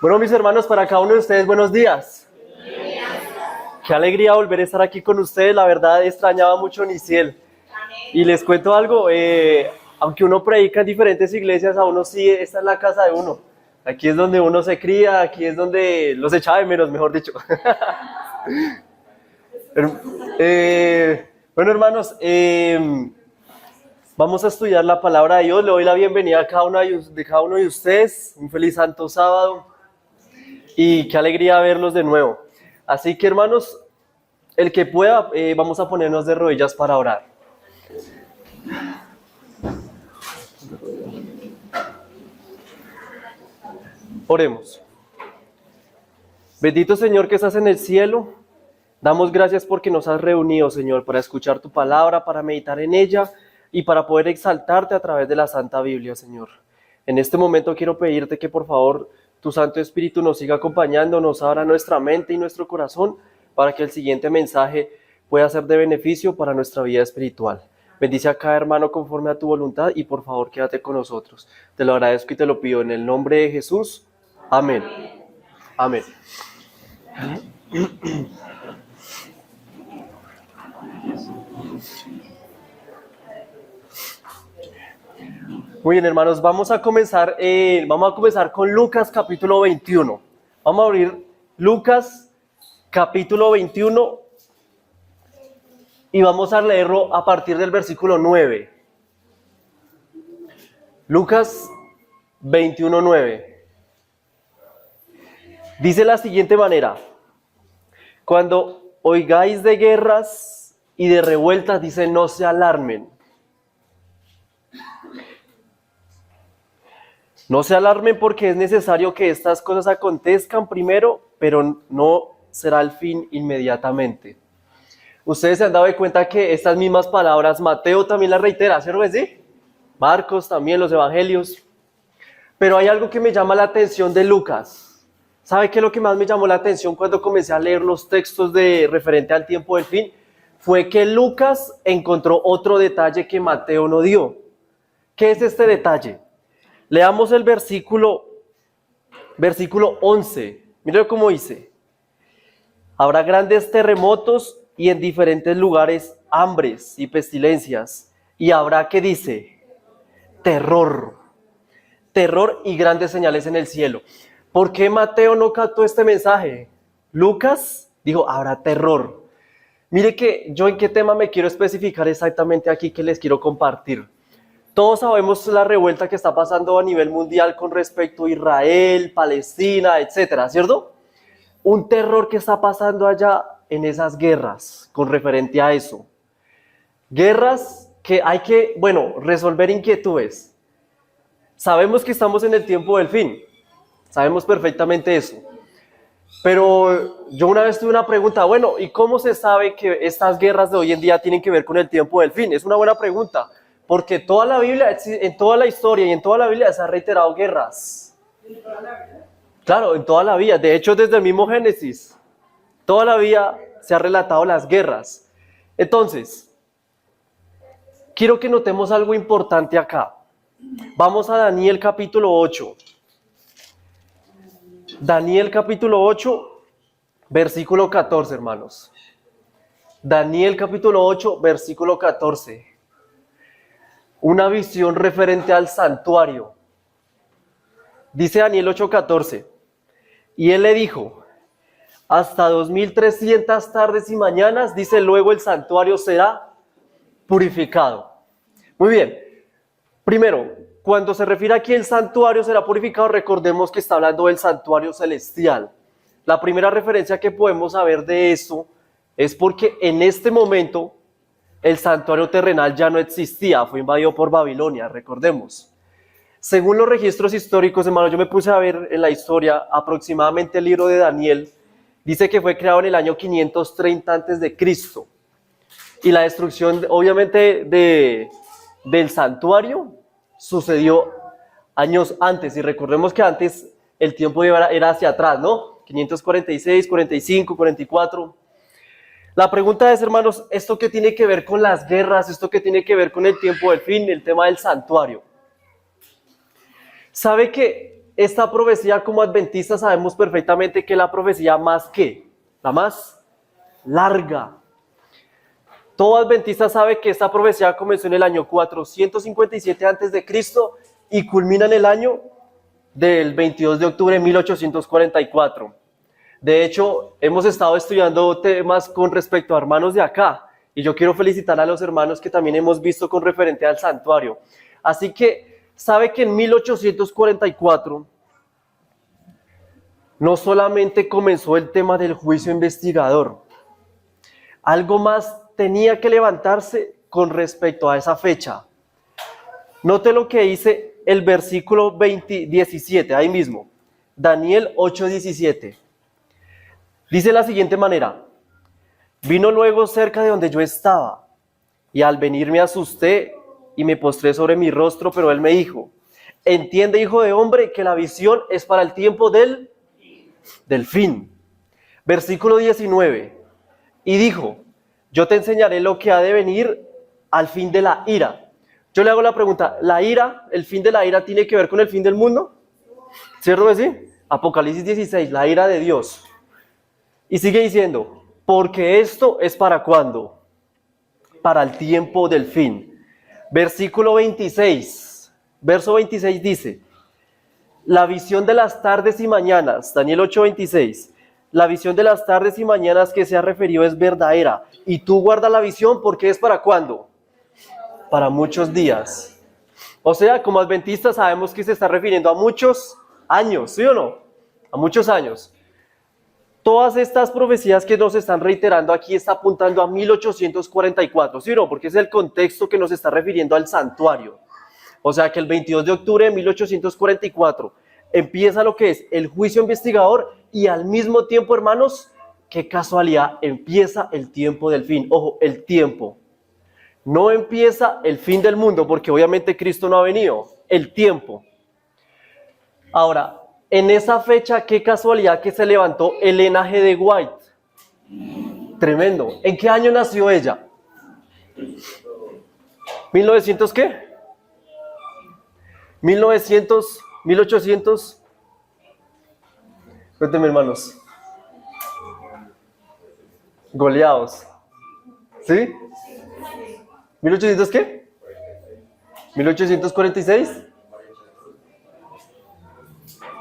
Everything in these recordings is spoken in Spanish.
Bueno, mis hermanos, para cada uno de ustedes, buenos días. Qué alegría volver a estar aquí con ustedes. La verdad, extrañaba mucho Niciel. Y les cuento algo, aunque uno predica en diferentes iglesias, a uno sí, esta es la casa de uno. Aquí es donde uno se cría, aquí es donde los echaba de menos, mejor dicho. Bueno, hermanos, vamos a estudiar la palabra de Dios. Le doy la bienvenida a cada uno de ustedes. Un feliz santo sábado. Y qué alegría verlos de nuevo. Así que, hermanos, el que pueda, vamos a ponernos de rodillas para orar. Oremos. Bendito Señor que estás en el cielo, damos gracias porque nos has reunido, Señor, para escuchar tu palabra, para meditar en ella y para poder exaltarte a través de la Santa Biblia, Señor. En este momento quiero pedirte que por favor tu Santo Espíritu nos siga acompañando, nos abra nuestra mente y nuestro corazón para que el siguiente mensaje pueda ser de beneficio para nuestra vida espiritual. Bendice a cada hermano conforme a tu voluntad y por favor quédate con nosotros. Te lo agradezco y te lo pido en el nombre de Jesús. Amén. Amén. Muy bien, hermanos, vamos a comenzar con Lucas capítulo 21. Vamos a abrir Lucas capítulo 21 y vamos a leerlo a partir del versículo 9. Lucas 21:9. Dice de la siguiente manera: cuando oigáis de guerras y de revueltas, dice, no se alarmen. No se alarmen porque es necesario que estas cosas acontezcan primero, pero no será el fin inmediatamente. Ustedes se han dado cuenta que estas mismas palabras Mateo también las reitera, ¿cierto que sí? Marcos también, los evangelios. Pero hay algo que me llama la atención de Lucas. ¿Sabe qué es lo que más me llamó la atención cuando comencé a leer los textos referente al tiempo del fin? Fue que Lucas encontró otro detalle que Mateo no dio. ¿Qué es este detalle? Leamos el versículo 11. Miren cómo dice: habrá grandes terremotos y en diferentes lugares hambres y pestilencias. Y habrá, ¿qué dice? Terror y grandes señales en el cielo. ¿Por qué Mateo no captó este mensaje? Lucas dijo, habrá terror. Mire que yo en qué tema me quiero especificar exactamente aquí que les quiero compartir. Todos sabemos la revuelta que está pasando a nivel mundial con respecto a Israel, Palestina, etcétera, ¿cierto? Un terror que está pasando allá en esas guerras con referente a eso. Guerras que hay que, resolver inquietudes. Sabemos que estamos en el tiempo del fin. Sabemos perfectamente eso. Pero yo una vez tuve una pregunta, ¿y cómo se sabe que estas guerras de hoy en día tienen que ver con el tiempo del fin? Es una buena pregunta, porque toda la Biblia, en toda la historia y en toda la Biblia se han reiterado guerras. ¿En toda la vida? Claro, en toda la vida. De hecho, desde el mismo Génesis, toda la vida se han relatado las guerras. Entonces, quiero que notemos algo importante acá. Vamos a Daniel capítulo 8. Daniel capítulo 8, versículo 14, hermanos. Daniel capítulo 8, versículo 14. Una visión referente al santuario. Dice Daniel 8:14. Y él le dijo, hasta 2300 tardes y mañanas, dice, luego el santuario será purificado. Muy bien. Primero, cuando se refiere aquí el santuario será purificado, recordemos que está hablando del santuario celestial. La primera referencia que podemos saber de esto es porque en este momento el santuario terrenal ya no existía, fue invadido por Babilonia, recordemos. Según los registros históricos, hermano, yo me puse a ver en la historia, aproximadamente el libro de Daniel dice que fue creado en el año 530 a.C. Y la destrucción, obviamente, del santuario sucedió años antes, y recordemos que antes el tiempo era hacia atrás, ¿no? 546, 45, 44. La pregunta es, hermanos, ¿esto qué tiene que ver con las guerras? ¿Esto qué tiene que ver con el tiempo del fin? El tema del santuario. ¿Sabe que esta profecía como adventistas sabemos perfectamente que es la profecía más ¿qué? La más larga. Todo adventista sabe que esta profecía comenzó en el año 457 a.C. y culmina en el año del 22 de octubre de 1844. De hecho, hemos estado estudiando temas con respecto a hermanos de acá, y yo quiero felicitar a los hermanos que también hemos visto con referente al santuario. Así que, sabe que en 1844 no solamente comenzó el tema del juicio investigador, algo más tenía que levantarse con respecto a esa fecha. Note lo que dice el versículo 17, ahí mismo, Daniel 8:17. Dice de la siguiente manera: vino luego cerca de donde yo estaba, y al venir me asusté y me postré sobre mi rostro, pero él me dijo: entiende, hijo de hombre, que la visión es para el tiempo del fin. Versículo 19, y dijo: yo te enseñaré lo que ha de venir al fin de la ira. Yo le hago la pregunta, ¿la ira, el fin de la ira tiene que ver con el fin del mundo? ¿Cierto que sí? Apocalipsis 16, la ira de Dios. Y sigue diciendo, porque esto es para ¿cuándo? Para el tiempo del fin. Versículo 26, verso 26 dice, la visión de las tardes y mañanas, Daniel 8:26, la visión de las tardes y mañanas que se ha referido es verdadera, y tú guarda la visión porque es para ¿cuándo? Para muchos días. O sea, como adventistas sabemos que se está refiriendo a muchos años, ¿sí o no? A muchos años. Todas estas profecías que nos están reiterando aquí está apuntando a 1844, ¿sí o no? Porque es el contexto que nos está refiriendo al santuario. O sea que el 22 de octubre de 1844 empieza lo que es el juicio investigador y al mismo tiempo, hermanos, qué casualidad, empieza el tiempo del fin. Ojo, el tiempo. No empieza el fin del mundo porque obviamente Cristo no ha venido, el tiempo. Ahora, en esa fecha, qué casualidad que se levantó Elena G. de White. Tremendo. ¿En qué año nació ella? ¿1900 qué? 1900, 1800. Cuéntenme, hermanos. Goleados. ¿Sí? ¿1800 qué? ¿1846?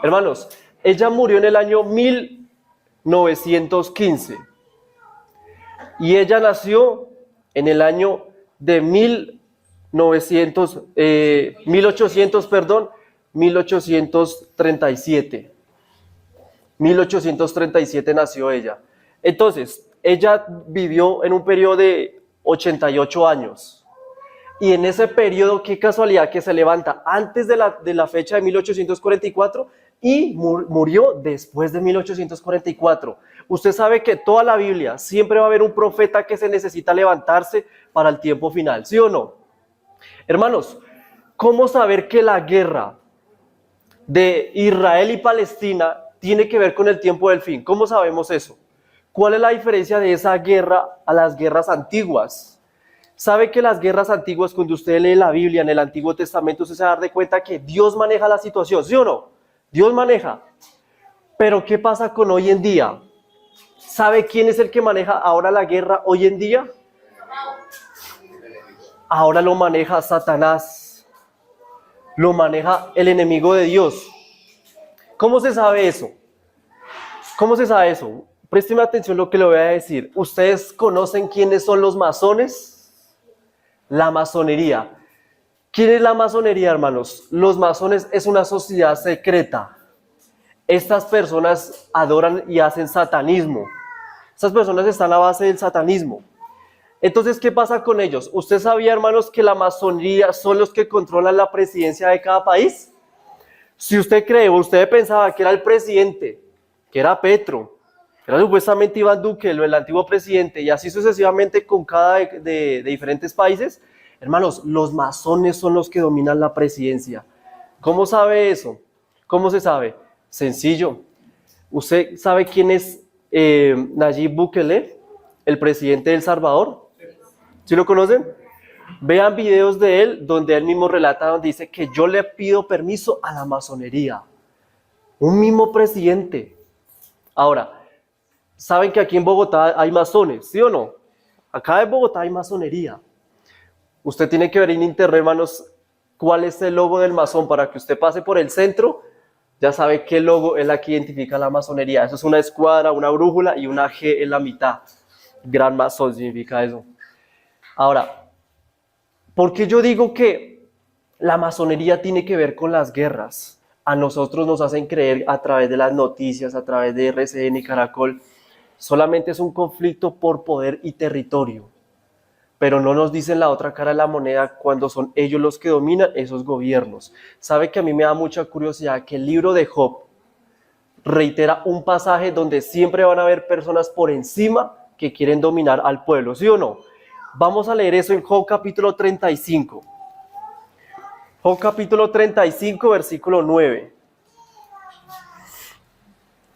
Hermanos, ella murió en el año 1915 y ella nació en el año de 1837. 1837 nació ella. Entonces, ella vivió en un periodo de 88 años. Y en ese periodo, qué casualidad que se levanta antes de la fecha de 1844 y murió después de 1844. Usted sabe que toda la Biblia siempre va a haber un profeta que se necesita levantarse para el tiempo final, ¿sí o no? Hermanos, ¿cómo saber que la guerra de Israel y Palestina tiene que ver con el tiempo del fin? ¿Cómo sabemos eso? ¿Cuál es la diferencia de esa guerra a las guerras antiguas? ¿Sabe que las guerras antiguas, cuando usted lee la Biblia en el Antiguo Testamento, usted se va a dar de cuenta que Dios maneja la situación, ¿sí o no? Dios maneja. Pero ¿qué pasa con hoy en día? ¿Sabe quién es el que maneja ahora la guerra hoy en día? Ahora lo maneja Satanás. Lo maneja el enemigo de Dios. ¿Cómo se sabe eso? ¿Cómo se sabe eso? Présteme atención a lo que le voy a decir. ¿Ustedes conocen quiénes son los masones? La masonería. ¿Quién es la masonería, hermanos? Los masones es una sociedad secreta. Estas personas adoran y hacen satanismo. Estas personas están a base del satanismo. Entonces, ¿qué pasa con ellos? ¿Usted sabía, hermanos, que la masonería son los que controlan la presidencia de cada país? Si usted cree o usted pensaba que era el presidente, que era Petro, que era supuestamente Iván Duque, el antiguo presidente, y así sucesivamente con cada de diferentes países, hermanos, los masones son los que dominan la presidencia. ¿Cómo sabe eso? ¿Cómo se sabe? Sencillo. ¿Usted sabe quién es Nayib Bukele, el presidente de El Salvador? ¿Sí lo conocen? Vean videos de él donde él mismo relata, donde dice que yo le pido permiso a la masonería. Un mismo presidente. Ahora, ¿saben que aquí en Bogotá hay masones, sí o no? Acá en Bogotá hay masonería. Usted tiene que ver en internet, hermanos, cuál es el logo del masón para que usted pase por el centro. Ya sabe qué logo es la que identifica la masonería. Eso es una escuadra, una brújula y una G en la mitad. Gran masón significa eso. Ahora, ¿por qué yo digo que la masonería tiene que ver con las guerras? A nosotros nos hacen creer a través de las noticias, a través de RCN y Caracol, solamente es un conflicto por poder y territorio. Pero no nos dicen la otra cara de la moneda cuando son ellos los que dominan esos gobiernos. Sabe que a mí me da mucha curiosidad que el libro de Job reitera un pasaje donde siempre van a haber personas por encima que quieren dominar al pueblo, ¿sí o no? Vamos a leer eso en Job capítulo 35. Job capítulo 35, versículo 9.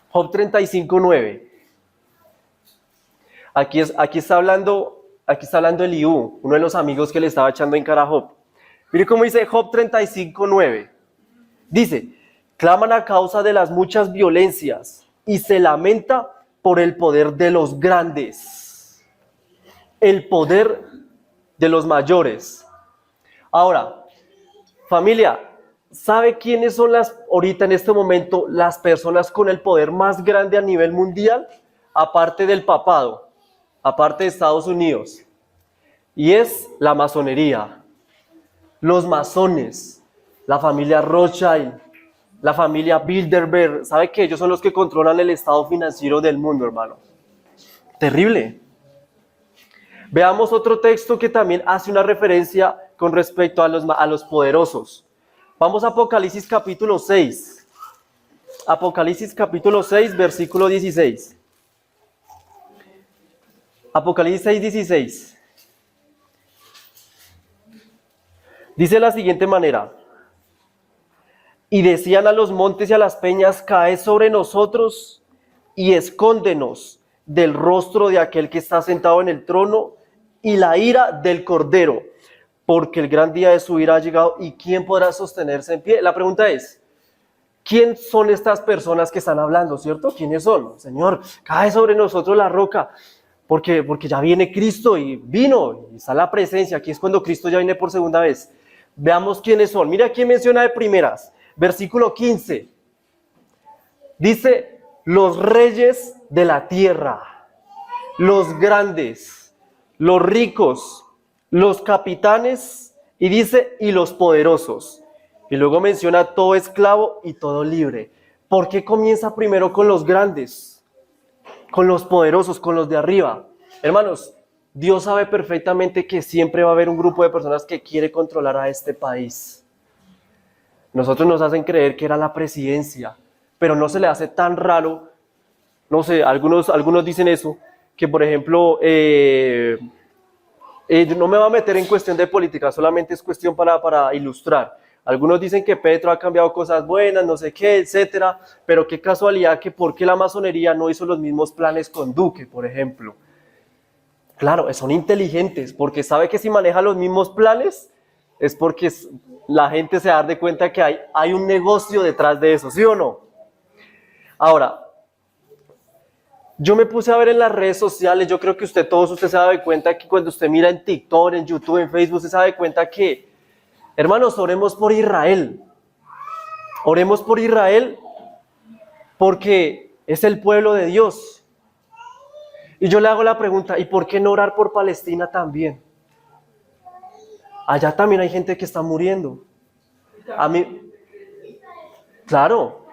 Job 35, 9. Aquí está hablando Eliú, uno de los amigos que le estaba echando en cara a Job. Mire cómo dice Job 35, 9. Dice, claman a causa de las muchas violencias y se lamenta por el poder de los grandes, el poder de los mayores. Ahora, familia, ¿sabe quiénes son ahorita en este momento las personas con el poder más grande a nivel mundial? Aparte del papado, aparte de Estados Unidos, y es la masonería, los masones, la familia Rothschild, la familia Bilderberg. ¿Sabe que ellos son los que controlan el estado financiero del mundo, hermano? Terrible. Veamos otro texto que también hace una referencia con respecto a los poderosos. Vamos a Apocalipsis capítulo 6. Apocalipsis capítulo 6, versículo 16. Apocalipsis 6, 16. Dice de la siguiente manera. Y decían a los montes y a las peñas, caed sobre nosotros y escóndenos del rostro de aquel que está sentado en el trono y la ira del Cordero, porque el gran día de su ira ha llegado y ¿quién podrá sostenerse en pie? La pregunta es, ¿quién son estas personas que están hablando, cierto? ¿Quiénes son? Señor, cae sobre nosotros la roca, porque ya viene Cristo y vino, y está la presencia, aquí es cuando Cristo ya viene por segunda vez. Veamos quiénes son. Mira quién menciona de primeras. Versículo 15. Dice, los reyes de la tierra, los grandes, los ricos, los capitanes, y dice, y los poderosos. Y luego menciona todo esclavo y todo libre. ¿Por qué comienza primero con los grandes? Con los poderosos, con los de arriba. Hermanos, Dios sabe perfectamente que siempre va a haber un grupo de personas que quiere controlar a este país. Nosotros nos hacen creer que era la presidencia, pero no se le hace tan raro, no sé, algunos dicen eso, que por ejemplo, no me va a meter en cuestión de política, solamente es cuestión para ilustrar. Algunos dicen que Petro ha cambiado cosas buenas, no sé qué, etcétera, pero qué casualidad que por qué la masonería no hizo los mismos planes con Duque, por ejemplo. Claro, son inteligentes, porque sabe que si maneja los mismos planes, es porque la gente se da de cuenta que hay un negocio detrás de eso, ¿sí o no? Ahora, yo me puse a ver en las redes sociales, yo creo que todos ustedes se dan cuenta que cuando usted mira en TikTok, en YouTube, en Facebook, se da cuenta que, hermanos, oremos por Israel. Oremos por Israel porque es el pueblo de Dios. Y yo le hago la pregunta, ¿y por qué no orar por Palestina también? Allá también hay gente que está muriendo. A mí, claro.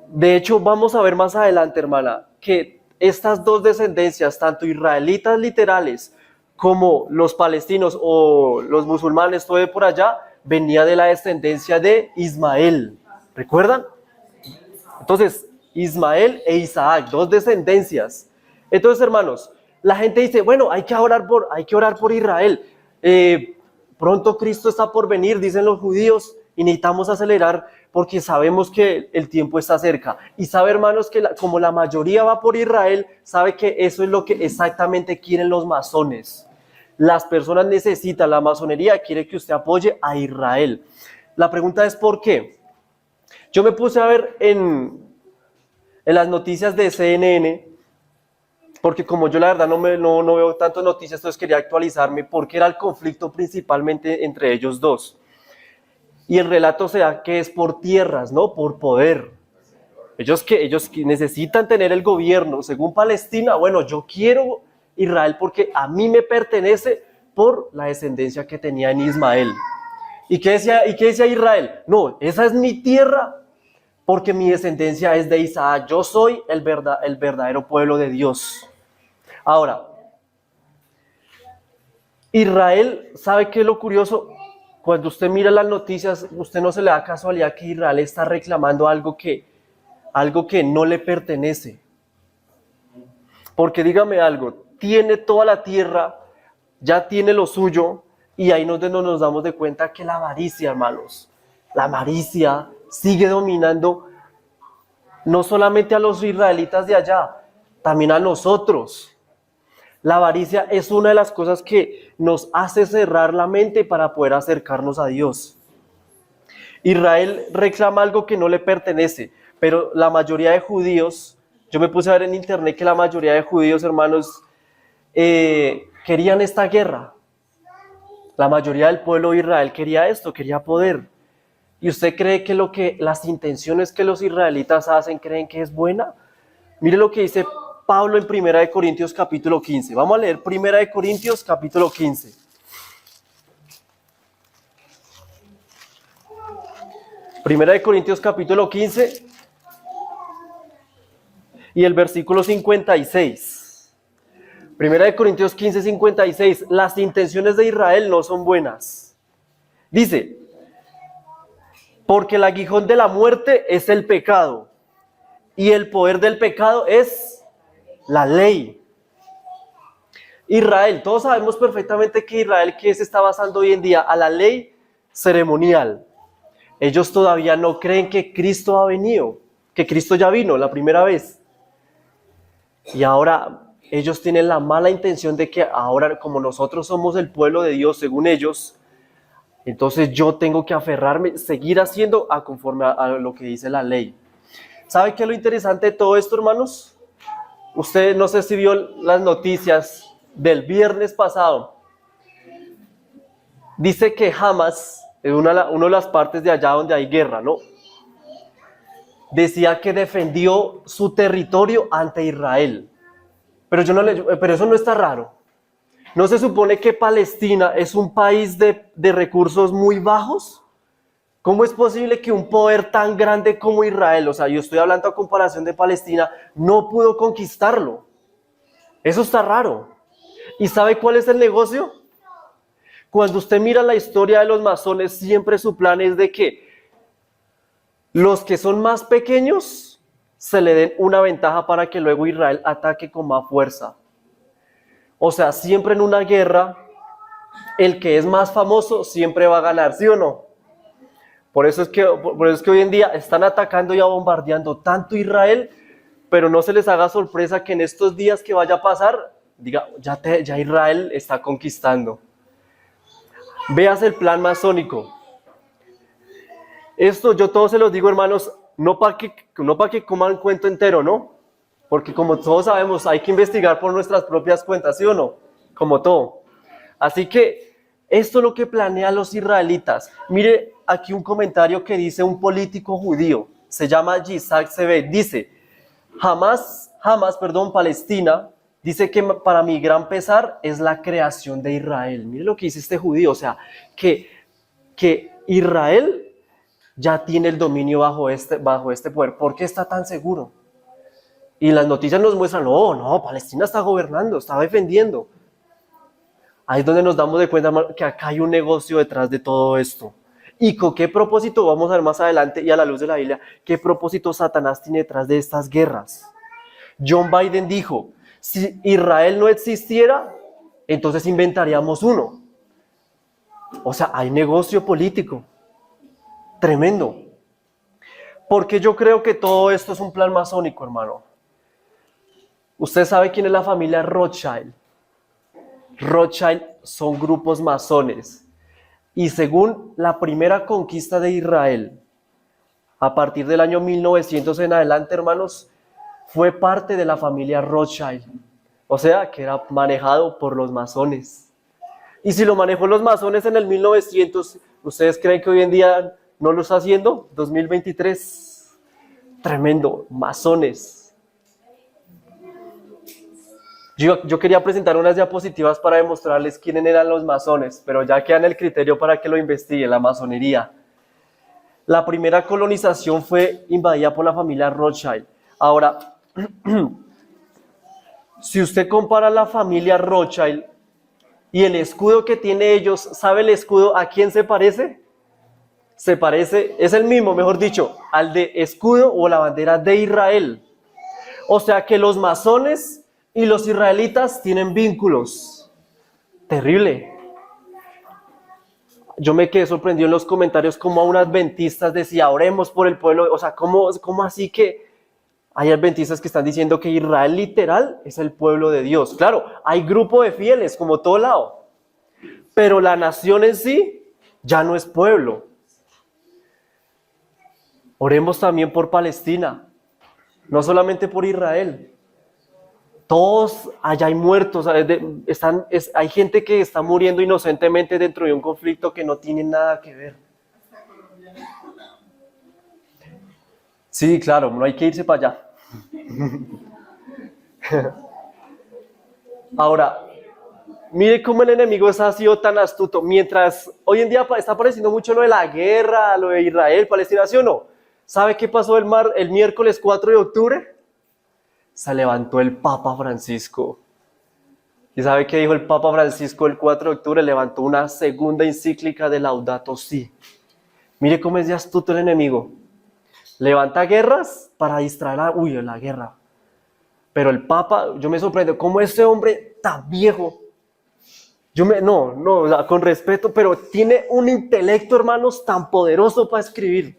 De hecho, vamos a ver más adelante, hermana, que estas dos descendencias, tanto israelitas literales como los palestinos o los musulmanes, todo de por allá, venía de la descendencia de Ismael. ¿Recuerdan? Entonces, Ismael e Isaac, dos descendencias. Entonces, hermanos, la gente dice, bueno, hay que orar por Israel. Pronto Cristo está por venir, dicen los judíos, y necesitamos acelerar porque sabemos que el tiempo está cerca. Y sabe, hermanos, que como la mayoría va por Israel, sabe que eso es lo que exactamente quieren los masones. Las personas necesitan, la masonería quiere que usted apoye a Israel. La pregunta es ¿por qué? Yo me puse a ver en las noticias de CNN, porque como yo la verdad no veo tantas noticias, entonces quería actualizarme porque era el conflicto principalmente entre ellos dos. Y el relato se da que es por tierras, ¿no? Por poder. Ellos que necesitan tener el gobierno, según Palestina, bueno, yo quiero Israel porque a mí me pertenece por la descendencia que tenía en Ismael. ¿Y qué decía Israel? No, esa es mi tierra porque mi descendencia es de Isaac. Yo soy el verdadero pueblo de Dios. Ahora, Israel, ¿sabe qué es lo curioso? Cuando usted mira las noticias, usted no se le da casualidad que Israel está reclamando algo que no le pertenece. Porque dígame algo, tiene toda la tierra, ya tiene lo suyo, y ahí nos damos de cuenta que la avaricia, hermanos, la avaricia sigue dominando no solamente a los israelitas de allá, también a nosotros. La avaricia es una de las cosas que nos hace cerrar la mente para poder acercarnos a Dios. Israel reclama algo que no le pertenece, pero la mayoría de judíos, yo me puse a ver en internet que la mayoría de judíos, hermanos, querían esta guerra. La mayoría del pueblo de Israel quería esto, quería poder. ¿Y usted cree que las intenciones que los israelitas hacen, creen que es buena? Mire lo que dice Pablo en 1 Corintios capítulo 15. Vamos a leer 1 Corintios capítulo 15. 1 Corintios capítulo 15 y el versículo 56. 1 Corintios 15, 56. Las intenciones de Israel no son buenas. Dice, porque el aguijón de la muerte es el pecado y el poder del pecado es la ley. Israel, todos sabemos perfectamente que Israel, ¿qué se está basando hoy en día? A la ley ceremonial. Ellos todavía no creen que Cristo ha venido, que Cristo ya vino la primera vez. Y ahora ellos tienen la mala intención de que ahora, como nosotros somos el pueblo de Dios, según ellos, entonces yo tengo que aferrarme, seguir haciendo conforme a lo que dice la ley. ¿Sabe qué es lo interesante de todo esto, hermanos? Usted no sé si vio las noticias del viernes pasado. Dice que Hamas, en una de las partes de allá donde hay guerra, ¿no? Decía que defendió su territorio ante Israel. Pero eso no está raro. ¿No se supone que Palestina es un país de recursos muy bajos? ¿Cómo es posible que un poder tan grande como Israel, o sea, yo estoy hablando a comparación de Palestina, no pudo conquistarlo? Eso está raro. ¿Y sabe cuál es el negocio? Cuando usted mira la historia de los masones, siempre su plan es de que los que son más pequeños se le den una ventaja para que luego Israel ataque con más fuerza. O sea, siempre en una guerra, el que es más famoso siempre va a ganar, ¿sí o no? Por eso es que hoy en día están atacando y bombardeando tanto Israel, pero no se les haga sorpresa que en estos días que vaya a pasar, diga, ya Israel está conquistando. Veas el plan masónico. Esto yo todos se los digo, hermanos, no para que coman cuento entero, ¿no? Porque como todos sabemos, hay que investigar por nuestras propias cuentas, ¿sí o no? Como todo. Así que esto es lo que planean los israelitas. Mire aquí un comentario que dice un político judío, se llama Yitzhak Sebe, dice, jamás, Palestina, dice que para mi gran pesar es la creación de Israel. Mire lo que dice este judío, o sea, que Israel ya tiene el dominio bajo este poder. ¿Por qué está tan seguro? Y las noticias nos muestran, no, Palestina está gobernando, está defendiendo. Ahí es donde nos damos de cuenta que acá hay un negocio detrás de todo esto. ¿Y con qué propósito? Vamos a ver más adelante y a la luz de la Biblia, ¿qué propósito Satanás tiene detrás de estas guerras? John Biden dijo, si Israel no existiera, entonces inventaríamos uno. O sea, hay negocio político. Tremendo. Porque yo creo que todo esto es un plan masónico, hermano. Usted sabe quién es la familia Rothschild. Rothschild son grupos masones. Y según la primera conquista de Israel, A partir del año 1900 en adelante, hermanos, fue parte de la familia Rothschild. O sea, que era manejado por los masones. Y si lo manejó los masones en el 1900, ¿ustedes creen que hoy en día no lo está haciendo? 2023. Tremendo, masones. Yo quería presentar unas diapositivas para demostrarles quiénes eran los masones, pero ya queda en el criterio para que lo investigue, la masonería. La primera colonización fue invadida por la familia Rothschild. Ahora, si usted compara la familia Rothschild y el escudo que tiene ellos, ¿sabe el escudo a quién se parece? Se parece, es el mismo, mejor dicho, al de escudo o la bandera de Israel. O sea que los masones y los israelitas tienen vínculos. Terrible. Yo me quedé sorprendido en los comentarios como a un adventistas decía, oremos por el pueblo. O sea, ¿cómo así que hay adventistas que están diciendo que Israel literal es el pueblo de Dios? Claro, hay grupo de fieles como todo lado, pero la nación en sí ya no es pueblo. Oremos también por Palestina, no solamente por Israel. Todos allá hay muertos, hay gente que está muriendo inocentemente dentro de un conflicto que no tiene nada que ver. Sí, claro, no hay que irse para allá. Ahora, mire cómo el enemigo ha sido tan astuto. Mientras hoy en día está apareciendo mucho lo de la guerra, lo de Israel, Palestina, ¿sí o no? ¿Sabe qué pasó el miércoles 4 de octubre? Se levantó el Papa Francisco. ¿Y sabe qué dijo el Papa Francisco el 4 de octubre? Levantó una segunda encíclica de Laudato Si. Mire cómo es de astuto el enemigo. Levanta guerras para distraer a la guerra. Pero el Papa, yo me sorprendo, cómo ese hombre tan viejo, o sea, con respeto, pero tiene un intelecto, hermanos, tan poderoso para escribir.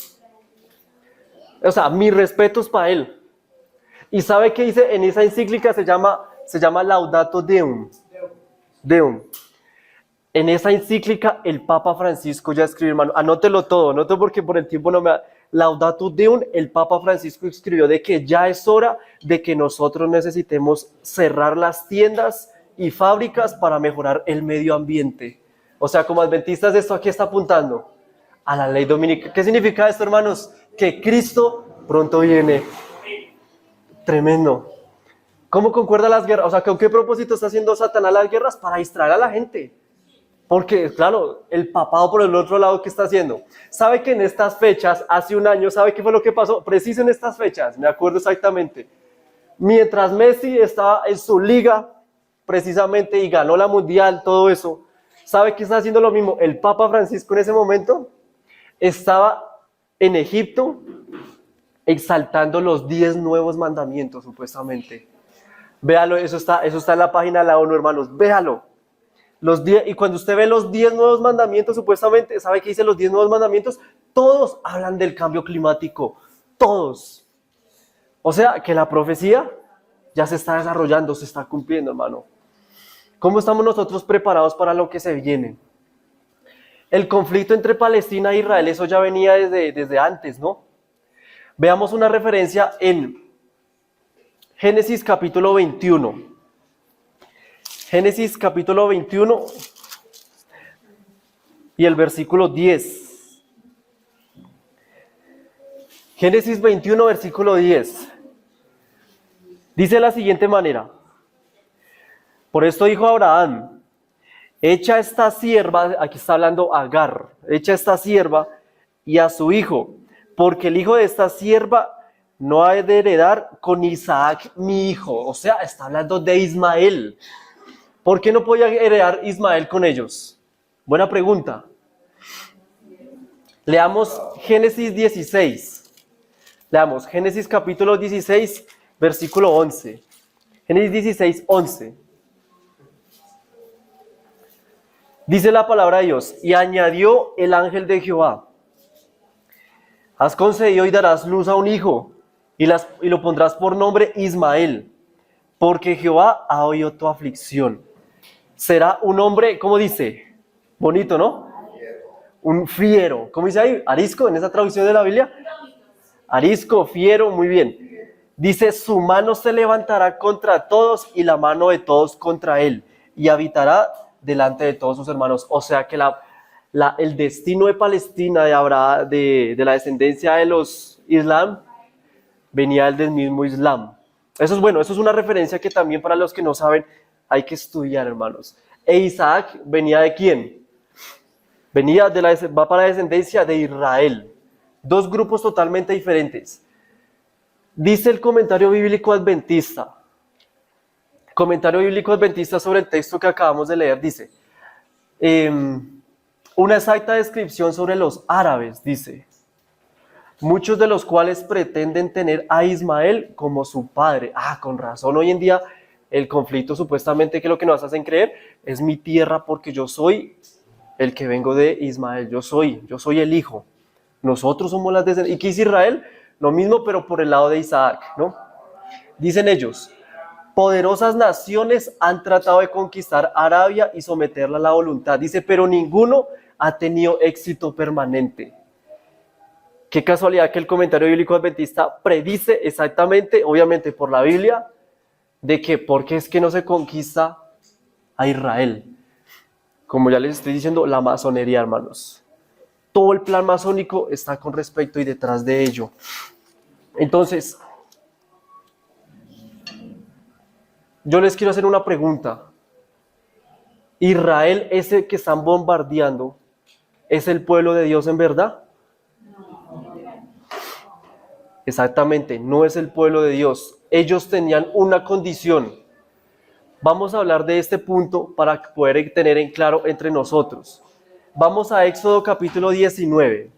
O sea, mis respetos para él. ¿Y sabe qué dice en esa encíclica? Se llama Laudato Deum. Deum. En esa encíclica el Papa Francisco ya escribió, hermano, anótelo todo, anótelo porque por el tiempo no me da. Laudato Deum, el Papa Francisco escribió de que ya es hora de que nosotros necesitemos cerrar las tiendas y fábricas para mejorar el medio ambiente. O sea, como adventistas, ¿esto a qué está apuntando? A la ley dominica. ¿Qué significa esto, hermanos? Que Cristo pronto viene. Tremendo. ¿Cómo concuerda las guerras? O sea, ¿con qué propósito está haciendo Satanás las guerras? Para distraer a la gente. Porque, claro, el papado por el otro lado, ¿qué está haciendo? ¿Sabe que en estas fechas, hace un año, ¿sabe qué fue lo que pasó? Preciso en estas fechas, me acuerdo exactamente. Mientras Messi estaba en su liga, precisamente, y ganó la mundial, todo eso, ¿sabe qué está haciendo lo mismo? El Papa Francisco en ese momento estaba en Egipto exaltando los 10 nuevos mandamientos, supuestamente. Véalo, eso está en la página de la ONU, hermanos, véalo. Y cuando usted ve los 10 nuevos mandamientos, supuestamente, ¿sabe qué dicen los 10 nuevos mandamientos? Todos hablan del cambio climático, todos. O sea, que la profecía ya se está desarrollando, se está cumpliendo, hermano. ¿Cómo estamos nosotros preparados para lo que se viene? El conflicto entre Palestina e Israel, eso ya venía desde antes, ¿no? Veamos una referencia en Génesis capítulo 21. Génesis capítulo 21 y el versículo 10. Génesis 21, versículo 10. Dice de la siguiente manera. Por esto dijo Abraham, echa esta sierva, aquí está hablando Agar, echa esta sierva y a su hijo, porque el hijo de esta sierva no ha de heredar con Isaac mi hijo. O sea, está hablando de Ismael. ¿Por qué no podía heredar Ismael con ellos? Buena pregunta. Leamos Génesis 16. Leamos Génesis capítulo 16, versículo 11. Génesis 16, 11. Dice la palabra de Dios, y añadió el ángel de Jehová, has concedido y darás luz a un hijo, y lo pondrás por nombre Ismael, porque Jehová ha oído tu aflicción. Será un hombre, ¿cómo dice? Bonito, ¿no? Un fiero. ¿Cómo dice ahí? Arisco, en esa traducción de la Biblia. Arisco, fiero, muy bien. Dice, su mano se levantará contra todos y la mano de todos contra él, y habitará delante de todos sus hermanos. O sea que el destino de Palestina, de la descendencia de los Islam, venía del mismo Islam. Eso es bueno, eso es una referencia que también para los que no saben hay que estudiar, hermanos. E Isaac venía ¿de quién? Va para la descendencia de Israel. Dos grupos totalmente diferentes. Dice el comentario bíblico adventista. Comentario bíblico adventista sobre el texto que acabamos de leer, dice, una exacta descripción sobre los árabes, dice, muchos de los cuales pretenden tener a Ismael como su padre. Con razón, hoy en día el conflicto supuestamente que lo que nos hacen creer es mi tierra porque yo soy el que vengo de Ismael, yo soy el hijo. Nosotros somos las descendencias. ¿Y qué hizo Israel? Lo mismo, pero por el lado de Isaac, ¿no? Dicen ellos, poderosas naciones han tratado de conquistar Arabia y someterla a la voluntad. Dice, pero ninguno ha tenido éxito permanente. Qué casualidad que el comentario bíblico adventista predice exactamente, obviamente por la Biblia, de que por qué es que no se conquista a Israel. Como ya les estoy diciendo, la masonería, hermanos. Todo el plan masónico está con respecto y detrás de ello. Entonces, yo les quiero hacer una pregunta. ¿Israel, ese que están bombardeando, es el pueblo de Dios en verdad? Exactamente, no es el pueblo de Dios. Ellos tenían una condición. Vamos a hablar de este punto para poder tener en claro entre nosotros. Vamos a Éxodo capítulo 19.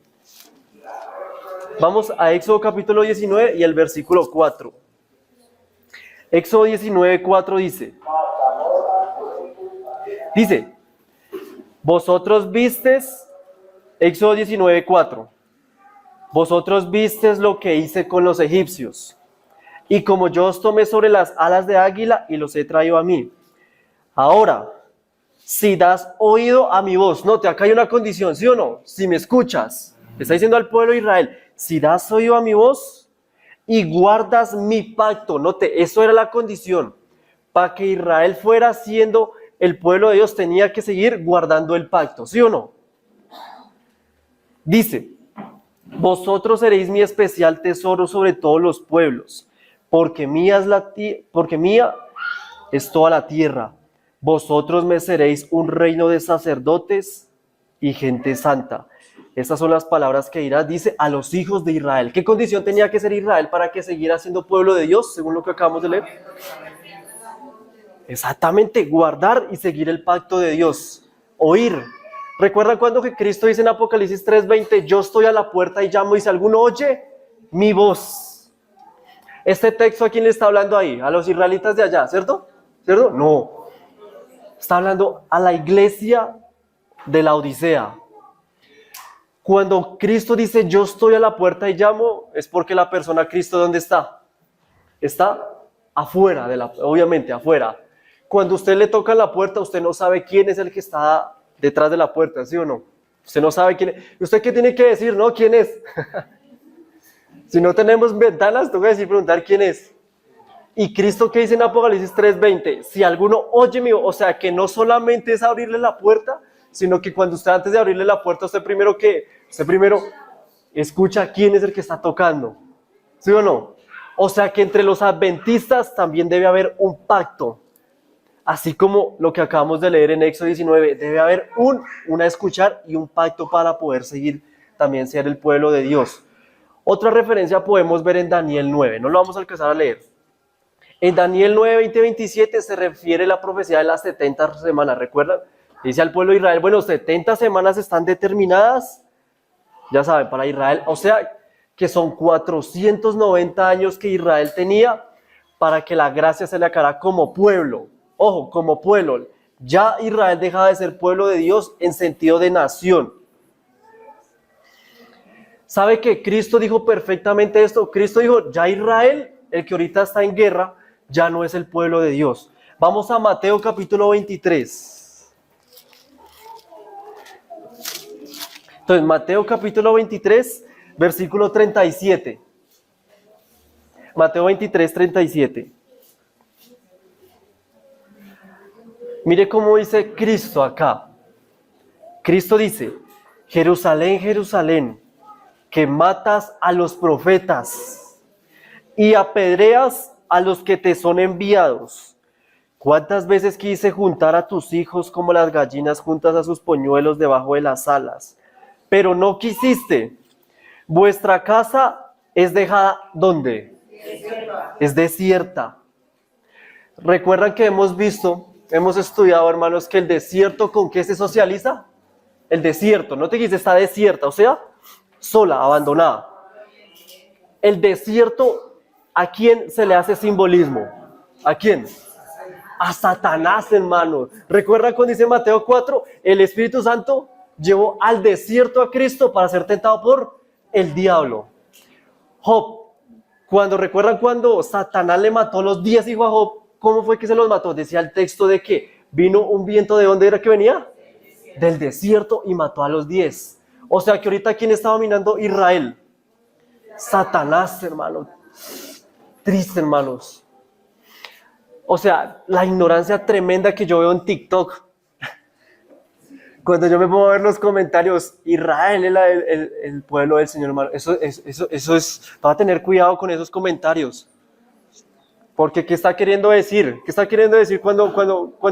Vamos a Éxodo capítulo 19 y el versículo 4. Éxodo 19, 4 dice, vosotros vistes, Éxodo 19, 4, vosotros vistes lo que hice con los egipcios, y como yo os tomé sobre las alas de águila y los he traído a mí. Ahora, si das oído a mi voz, note, acá hay una condición, ¿sí o no? Si me escuchas, está diciendo al pueblo de Israel, si das oído a mi voz y guardas mi pacto, note, eso era la condición, para que Israel fuera siendo el pueblo de Dios tenía que seguir guardando el pacto, ¿sí o no? Dice, vosotros seréis mi especial tesoro sobre todos los pueblos, porque mía es toda la tierra. Vosotros me seréis un reino de sacerdotes y gente santa. Estas son las palabras que dirá, dice, a los hijos de Israel. ¿Qué condición tenía que ser Israel para que siguiera siendo pueblo de Dios, según lo que acabamos de leer? Exactamente, guardar y seguir el pacto de Dios. Oír. ¿Recuerdan cuando que Cristo dice en Apocalipsis 3:20, yo estoy a la puerta y llamo, y si alguno oye mi voz? Este texto, ¿a quién le está hablando ahí? A los israelitas de allá, ¿cierto? ¿Cierto? No. Está hablando a la iglesia de la Odisea. Cuando Cristo dice, yo estoy a la puerta y llamo, es porque la persona Cristo, ¿dónde está? Está afuera, obviamente afuera. Cuando usted le toca la puerta, usted no sabe quién es el que está detrás de la puerta, ¿sí o no? Usted no sabe quién es. ¿Usted qué tiene que decir, no? ¿Quién es? Si no tenemos ventanas, tengo que preguntar quién es. Y Cristo, ¿qué dice en Apocalipsis 3:20? Si alguno oye mi voz, o sea, que no solamente es abrirle la puerta, sino que cuando usted antes de abrirle la puerta, usted primero escucha quién es el que está tocando. ¿Sí o no? O sea, que entre los adventistas también debe haber un pacto. Así como lo que acabamos de leer en Éxodo 19, debe haber una escuchar y un pacto para poder seguir también ser el pueblo de Dios. Otra referencia podemos ver en Daniel 9, no lo vamos a alcanzar a leer. En Daniel 9, 20, 27 se refiere a la profecía de las 70 semanas, ¿recuerdan? Dice al pueblo de Israel, bueno, 70 semanas están determinadas, ya saben, para Israel, o sea, que son 490 años que Israel tenía para que la gracia se le aclarara como pueblo. Ojo, como pueblo. Ya Israel deja de ser pueblo de Dios en sentido de nación. ¿Sabe que Cristo dijo perfectamente esto? Cristo dijo, ya Israel, el que ahorita está en guerra, ya no es el pueblo de Dios. Vamos a Mateo capítulo 23. Entonces, Mateo capítulo 23, versículo 37. Mateo 23:37. Mire cómo dice Cristo acá. Cristo dice, Jerusalén, Jerusalén, que matas a los profetas y apedreas a los que te son enviados. ¿Cuántas veces quise juntar a tus hijos como las gallinas juntas a sus polluelos debajo de las alas? Pero no quisiste. Vuestra casa es dejada, ¿dónde? Es desierta. ¿Recuerdan que hemos estudiado, hermanos, que el desierto con qué se socializa? El desierto, no te dice está desierta, o sea, sola, abandonada. El desierto, ¿a quién se le hace simbolismo? ¿A quién? A Satanás, hermano. ¿Recuerdan cuando dice Mateo 4? El Espíritu Santo llevó al desierto a Cristo para ser tentado por el diablo. Job, ¿recuerdan cuando Satanás le mató los 10 hijos a Job? ¿Cómo fue que se los mató? Decía el texto de que vino un viento, ¿de dónde era que venía? Del desierto, y mató a los 10. O sea que ahorita, ¿quién está dominando Israel? Satanás, hermano. Triste, hermanos. O sea, la ignorancia tremenda que yo veo en TikTok. Cuando yo me pongo a ver los comentarios, Israel es el pueblo del Señor, hermano. Eso es, va a tener cuidado con esos comentarios. Porque, ¿qué está queriendo decir? ¿Qué está queriendo decir cuando